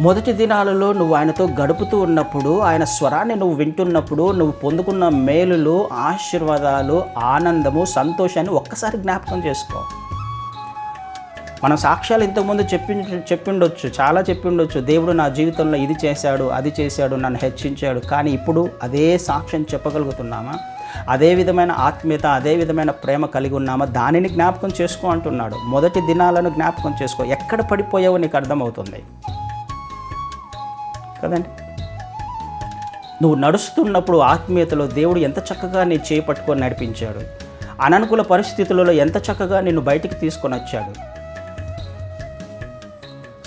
మొదటి దినాలలో నువ్వు ఆయనతో గడుపుతూ ఉన్నప్పుడు, ఆయన స్వరాన్ని నువ్వు వింటున్నప్పుడు, నువ్వు పొందుకున్న మేలులు, ఆశీర్వాదాలు, ఆనందము, సంతోషాన్ని ఒక్కసారి జ్ఞాపకం చేసుకో. మనం సాక్ష్యాలు ఇంతకుముందు చెప్పిండొచ్చు, చాలా చెప్పిండొచ్చు. దేవుడు నా జీవితంలో ఇది చేశాడు, అది చేశాడు, నన్ను హెచ్చించాడు. కానీ ఇప్పుడు అదే సాక్ష్యం చెప్పగలుగుతున్నామా? అదే విధమైన ఆత్మీయత, అదే విధమైన ప్రేమ కలిగి ఉన్నామా? దానిని జ్ఞాపకం చేసుకో అంటున్నాడు. మొదటి దినాలను జ్ఞాపకం చేసుకో. ఎక్కడ పడిపోయావో నీకు అర్థమవుతుంది కదండి. నువ్వు నడుస్తున్నప్పుడు ఆత్మీయతలో దేవుడు ఎంత చక్కగా నీ చేయి పట్టుకొని నడిపించాడు. అననుకూల పరిస్థితులలో ఎంత చక్కగా నిన్ను బయటికి తీసుకొని వచ్చాడు.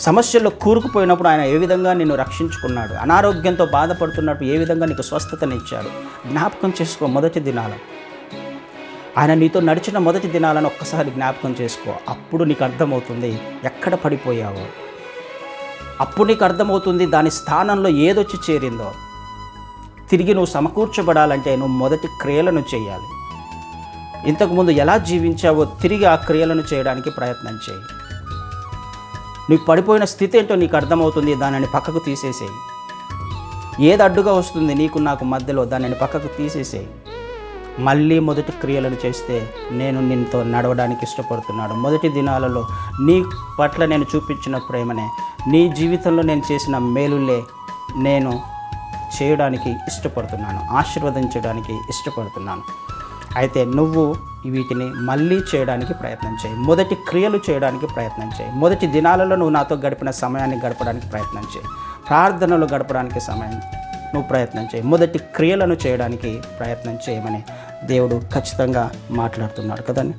సమస్యల్లో కూరుకుపోయినప్పుడు ఆయన ఏ విధంగా నిన్ను రక్షించుకున్నాడు. అనారోగ్యంతో బాధపడుతున్నప్పుడు ఏ విధంగా నీకు స్వస్థతనిచ్చాడు. జ్ఞాపకం చేసుకో మొదటి దినాలు. ఆయన నీతో నడిచిన మొదటి దినాలను ఒక్కసారి జ్ఞాపకం చేసుకో. అప్పుడు నీకు అర్థమవుతుంది ఎక్కడ పడిపోయావో. అప్పుడు నీకు అర్థమవుతుంది దాని స్థానంలో ఏదొచ్చి చేరిందో. తిరిగి నువ్వు సమకూర్చబడాలంటే నువ్వు మొదటి క్రియలను చేయాలి. ఇంతకుముందు ఎలా జీవించావో తిరిగి ఆ క్రియలను చేయడానికి ప్రయత్నం చేయి. నువ్వు పడిపోయిన స్థితి ఏంటో నీకు అర్థమవుతుంది. దానిని పక్కకు తీసేసేయి. ఏది అడ్డుగా వస్తుంది నీకు నాకు మధ్యలో, దానిని పక్కకు తీసేసేయి. మళ్ళీ మొదటి క్రియలను చేస్తే నేను నిన్నుతో నడవడానికి ఇష్టపడుతున్నాడు. మొదటి దినాలలో నీ పట్ల నేను చూపించిన ప్రేమనే, నీ జీవితంలో నేను చేసిన మేలులే నేను చేయడానికి ఇష్టపడుతున్నాను, ఆశీర్వదించడానికి ఇష్టపడుతున్నాను. అయితే నువ్వు వీటిని మళ్ళీ చేయడానికి ప్రయత్నం చేయి. మొదటి క్రియలు చేయడానికి ప్రయత్నం చేయి. మొదటి దినాలలో నువ్వు నాతో గడిపిన సమయాన్ని గడపడానికి ప్రయత్నం చేయి. ప్రార్థనలు గడపడానికి సమయం నువ్వు ప్రయత్నం చేయి. మొదటి క్రియలను చేయడానికి ప్రయత్నం చేయమని దేవుడు ఖచ్చితంగా మాట్లాడుతున్నాడు కదండి.